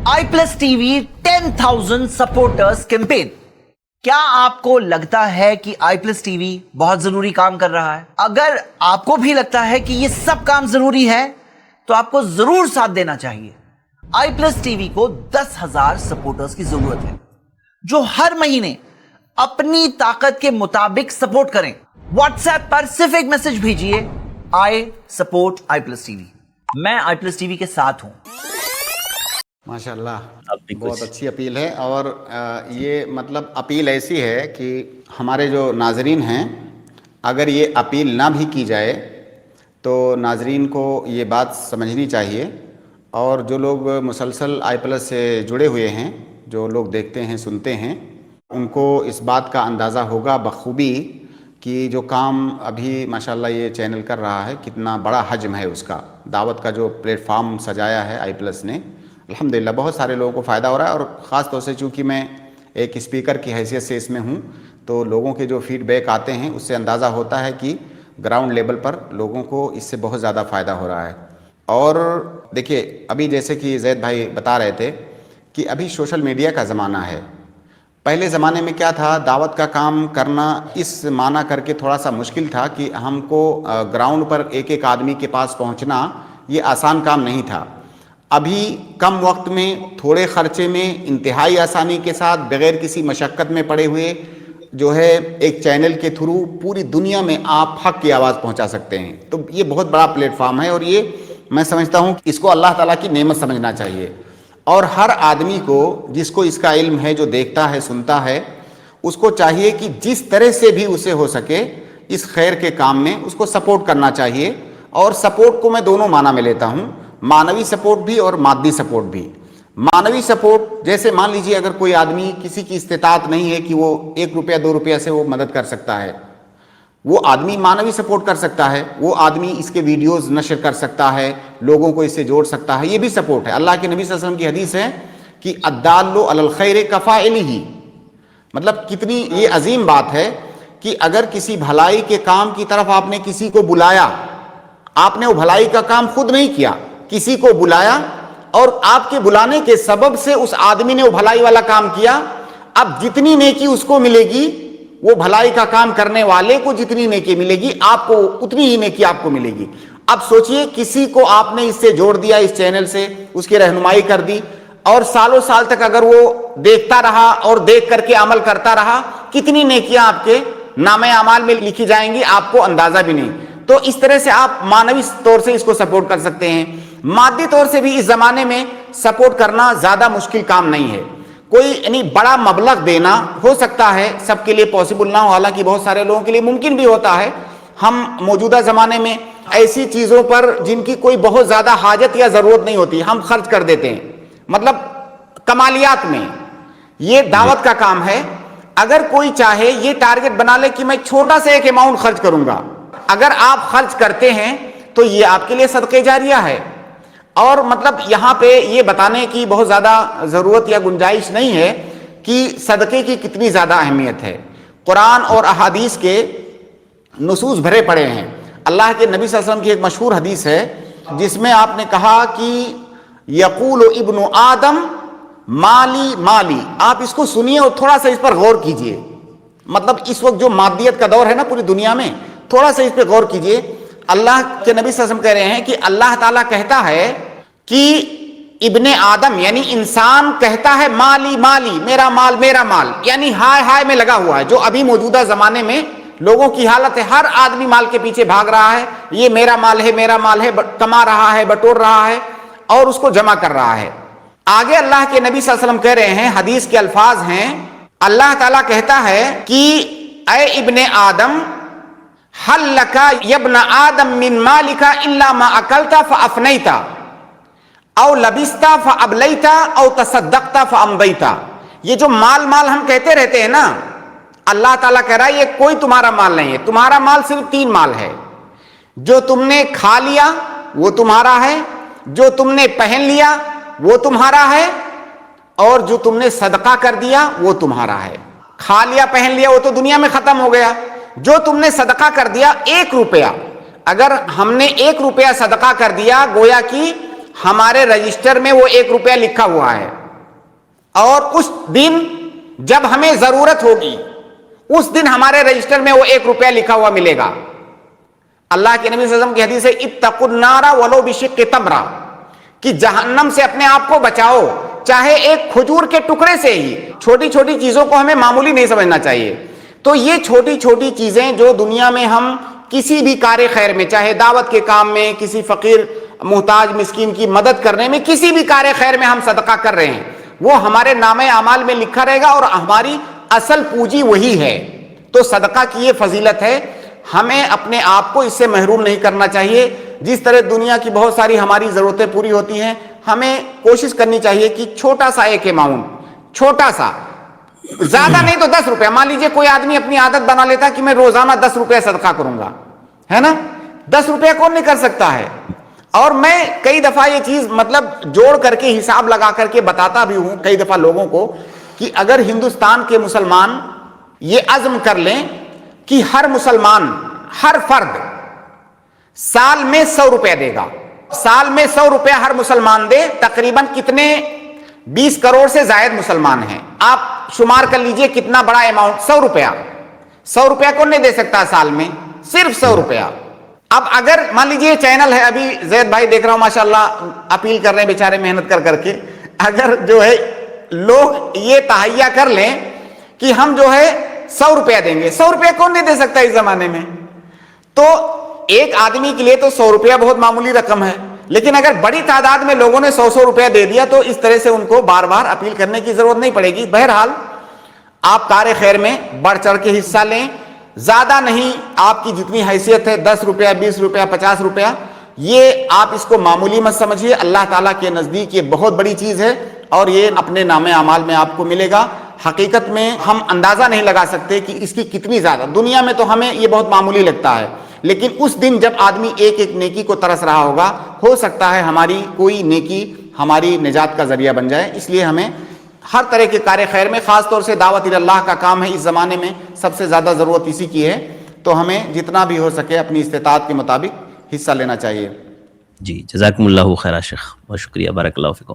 iPlus TV 10,000 supporters campaign. کیا آپ کو لگتا ہے کہ iPlus TV بہت ضروری کام کر رہا ہے؟ اگر آپ کو بھی لگتا ہے کہ یہ سب کام ضروری ہے تو آپ کو ضرور ساتھ دینا چاہیے. iPlus TV کو 10,000 سپورٹرز کی ضرورت ہے جو ہر مہینے اپنی طاقت کے مطابق سپورٹ کریں. واٹس ایپ پر صرف ایک message بھیجئے I support iPlus TV. میں iPlus TV کے ساتھ ہوں. ماشاءاللہ بہت اچھی اپیل ہے، اور یہ مطلب اپیل ایسی ہے کہ ہمارے جو ناظرین ہیں اگر یہ اپیل نہ بھی کی جائے تو ناظرین کو یہ بات سمجھنی چاہیے، اور جو لوگ مسلسل iPlus سے جڑے ہوئے ہیں، جو لوگ دیکھتے ہیں سنتے ہیں، ان کو اس بات کا اندازہ ہوگا بخوبی کہ جو کام ابھی ماشاءاللہ یہ چینل کر رہا ہے کتنا بڑا حجم ہے اس کا. دعوت کا جو پلیٹ فارم سجایا ہے iPlus نے، الحمدللہ بہت سارے لوگوں کو فائدہ ہو رہا ہے. اور خاص طور سے چونکہ میں ایک اسپیکر کی حیثیت سے اس میں ہوں تو لوگوں کے جو فیڈ بیک آتے ہیں اس سے اندازہ ہوتا ہے کہ گراؤنڈ لیول پر لوگوں کو اس سے بہت زیادہ فائدہ ہو رہا ہے. اور دیکھیے ابھی جیسے کہ زید بھائی بتا رہے تھے کہ ابھی سوشل میڈیا کا زمانہ ہے. پہلے زمانے میں کیا تھا، دعوت کا کام کرنا اس معنی کر کے تھوڑا سا مشکل تھا کہ ہم کو گراؤنڈ پر ایک ایک آدمی کے پاس پہنچنا یہ آسان کام نہیں تھا. ابھی کم وقت میں تھوڑے خرچے میں انتہائی آسانی کے ساتھ بغیر کسی مشقت میں پڑے ہوئے جو ہے ایک چینل کے تھرو پوری دنیا میں آپ حق کی آواز پہنچا سکتے ہیں. تو یہ بہت بڑا پلیٹ فارم ہے، اور یہ میں سمجھتا ہوں کہ اس کو اللہ تعالیٰ کی نعمت سمجھنا چاہیے. اور ہر آدمی کو جس کو اس کا علم ہے، جو دیکھتا ہے سنتا ہے، اس کو چاہیے کہ جس طرح سے بھی اسے ہو سکے اس خیر کے کام میں اس کو سپورٹ کرنا چاہیے. اور سپورٹ کو میں دونوں معنی میں لیتا ہوں، معنوی سپورٹ بھی اور مادی سپورٹ بھی. معنوی سپورٹ جیسے مان لیجئے اگر کوئی آدمی کسی کی استطاعت نہیں ہے کہ وہ 1 روپیہ 2 روپیہ سے وہ مدد کر سکتا ہے، وہ آدمی معنوی سپورٹ کر سکتا ہے. وہ آدمی اس کے ویڈیوز نشر کر سکتا ہے، لوگوں کو اس سے جوڑ سکتا ہے، یہ بھی سپورٹ ہے. اللہ کے نبی صلی اللہ علیہ وسلم کی حدیث ہے کہ الدال علی الخیر کفاعلہ، مطلب کتنی یہ عظیم بات ہے کہ اگر کسی بھلائی کے کام کی طرف آپ نے کسی کو بلایا، آپ نے وہ بھلائی کا کام خود نہیں کیا، کسی کو بلایا اور آپ کے بلانے کے سبب سے اس آدمی نے وہ بھلائی والا کام کیا، اب جتنی نیکی اس کو ملے گی، وہ بھلائی کا کام کرنے والے کو جتنی نیکی ملے گی آپ کو اتنی ہی نیکی آپ کو ملے گی. اب سوچئے کسی کو آپ نے اس سے جوڑ دیا، اس چینل سے اس کی رہنمائی کر دی، اور سالوں سال تک اگر وہ دیکھتا رہا اور دیکھ کر کے عمل کرتا رہا، کتنی نیکیاں آپ کے نامہ اعمال میں لکھی جائیں گی آپ کو اندازہ بھی نہیں. تو اس طرح سے آپ معنوی طور سے اس کو سپورٹ کر سکتے ہیں. مادی طور سے بھی اس زمانے میں سپورٹ کرنا زیادہ مشکل کام نہیں ہے. کوئی یعنی بڑا مبلغ دینا ہو سکتا ہے، سب کے لیے پاسبل نہ ہو، حالانکہ بہت سارے لوگوں کے لیے ممکن بھی ہوتا ہے. ہم موجودہ زمانے میں ایسی چیزوں پر جن کی کوئی بہت زیادہ حاجت یا ضرورت نہیں ہوتی ہم خرچ کر دیتے ہیں، مطلب کمالیات میں. یہ دعوت کا کام ہے. اگر کوئی چاہے یہ ٹارگٹ بنا لے کہ میں چھوٹا سا ایک اماؤنٹ خرچ کروں گا، اگر آپ خرچ کرتے ہیں تو یہ آپ کے لیے صدقہ جاریہ ہے. اور مطلب یہاں پہ یہ بتانے کی بہت زیادہ ضرورت یا گنجائش نہیں ہے کہ صدقے کی کتنی زیادہ اہمیت ہے. قرآن اور احادیث کے نصوص بھرے پڑے ہیں. اللہ کے نبی صلی اللہ علیہ وسلم کی ایک مشہور حدیث ہے جس میں آپ نے کہا کہ یقول ابن آدم مالی مالی. آپ اس کو سنیے اور تھوڑا سا اس پر غور کیجئے. مطلب اس وقت جو مادیت کا دور ہے نا پوری دنیا میں، تھوڑا سا اس پہ غور کیجئے. اللہ کے نبی صلی اللہ علیہ وسلم کہہ رہے ہیں کہ اللہ تعالیٰ کہتا ہے کہ ابن آدم یعنی انسان کہتا ہے مالی مالی، میرا مال میرا مال، یعنی ہائے ہائے میں لگا ہوا ہے. جو ابھی موجودہ زمانے میں لوگوں کی حالت ہے، ہر آدمی مال کے پیچھے بھاگ رہا ہے، یہ میرا مال ہے میرا مال ہے، کما رہا ہے، بٹور رہا ہے اور اس کو جمع کر رہا ہے. آگے اللہ کے نبی صلی اللہ علیہ وسلم کہہ رہے ہیں، حدیث کے الفاظ ہیں، اللہ تعالیٰ کہتا ہے کہ اے ابن آدم حل لک یبن آدم من مالک الا ما اکلت فافنیت او لبست فابلیت او تصدقت فامضیت. یہ جو مال مال ہم کہتے رہتے ہیں نا، اللہ تعالیٰ کہہ رہا ہے یہ کوئی تمہارا مال نہیں ہے. تمہارا مال صرف 3 مال ہے. جو تم نے کھا لیا وہ تمہارا ہے، جو تم نے پہن لیا وہ تمہارا ہے، اور جو تم نے صدقہ کر دیا وہ تمہارا ہے. کھا لیا پہن لیا وہ تو دنیا میں ختم ہو گیا. جو تم نے صدقہ کر دیا 1 روپیہ، اگر ہم نے 1 روپیہ صدقہ کر دیا گویا کہ ہمارے رجسٹر میں وہ 1 روپیہ لکھا ہوا ہے، اور اس دن جب ہمیں ضرورت ہوگی اس دن ہمارے رجسٹر میں وہ 1 روپیہ لکھا ہوا ملے گا۔ اللہ کے نبی صلی اللہ علیہ وسلم کی حدیث ہے اتقوا النار ولو بشق تمرہ، کہ جہنم سے اپنے آپ کو بچاؤ چاہے ایک کھجور کے ٹکڑے سے ہی۔ چھوٹی چھوٹی چیزوں کو ہمیں معمولی نہیں سمجھنا چاہیے۔ تو یہ چھوٹی چھوٹی چیزیں جو دنیا میں ہم کسی بھی کار خیر میں، چاہے دعوت کے کام میں، کسی فقیر محتاج مسکین کی مدد کرنے میں، کسی بھی کار خیر میں ہم صدقہ کر رہے ہیں، وہ ہمارے نامہ اعمال میں لکھا رہے گا، اور ہماری اصل پونجی وہی ہے۔ تو صدقہ کی یہ فضیلت ہے، ہمیں اپنے آپ کو اس سے محروم نہیں کرنا چاہیے۔ جس طرح دنیا کی بہت ساری ہماری ضرورتیں پوری ہوتی ہیں، ہمیں کوشش کرنی چاہیے کہ چھوٹا سا ایک اماؤنٹ، چھوٹا سا، زیادہ نہیں تو 10 روپے۔ مان لیجئے کوئی آدمی اپنی عادت بنا لیتا کہ میں روزانہ 10 روپے صدقہ کروں گا، ہے نا؟ 10 روپے کون نہیں کر سکتا ہے؟ اور میں کئی دفعہ یہ چیز مطلب جوڑ کر کے حساب لگا کر کے بتاتا بھی ہوں کئی دفعہ لوگوں کو، کہ اگر ہندوستان کے مسلمان یہ عزم کر لیں کہ ہر مسلمان، ہر فرد سال میں 100 روپے دے گا، سال میں 100 روپے ہر مسلمان دے، تقریباً کتنے 20 کروڑ سے زائد مسلمان ہیں۔ آپ شمار کر لیجئے کتنا بڑا اماؤنٹ، 100 روپیہ۔ 100 روپیہ کون نہیں دے سکتا سال میں؟ صرف 100 روپیہ۔ اب اگر مان لیجئے چینل ہے، ابھی زید بھائی دیکھ رہا ہوں ماشاءاللہ اپیل کر رہے ہیں بیچارے محنت کر کر کے، اگر جو ہے لوگ یہ تہیہ کر لیں کہ ہم جو ہے 100 روپیہ دیں گے، 100 روپیہ کون نہیں دے سکتا اس زمانے میں؟ تو ایک آدمی کے لیے تو 100 روپیہ بہت معمولی رقم ہے، لیکن اگر بڑی تعداد میں لوگوں نے 100 روپیہ دے دیا تو اس طرح سے ان کو بار بار اپیل کرنے کی ضرورت نہیں پڑے گی۔ بہرحال آپ کار خیر میں بڑھ چڑھ کے حصہ لیں، زیادہ نہیں، آپ کی جتنی حیثیت ہے 10 روپیہ 20 روپیہ 50 روپیہ، یہ آپ اس کو معمولی مت سمجھیے، اللہ تعالیٰ کے نزدیک یہ بہت بڑی چیز ہے، اور یہ اپنے نامہ اعمال میں آپ کو ملے گا۔ حقیقت میں ہم اندازہ نہیں لگا سکتے کہ اس کی کتنی زیادہ، دنیا میں تو ہمیں یہ بہت معمولی لگتا ہے، لیکن اس دن جب آدمی ایک ایک نیکی کو ترس رہا ہوگا، ہو سکتا ہے ہماری کوئی نیکی ہماری نجات کا ذریعہ بن جائے۔ اس لیے ہمیں ہر طرح کے کار خیر میں، خاص طور سے دعوت اللہ کا کام ہے، اس زمانے میں سب سے زیادہ ضرورت اسی کی ہے، تو ہمیں جتنا بھی ہو سکے اپنی استطاعت کے مطابق حصہ لینا چاہیے۔ جی جزاکم اللہ خیر شیخ، بہت شکریہ، بارک اللہ فیکم۔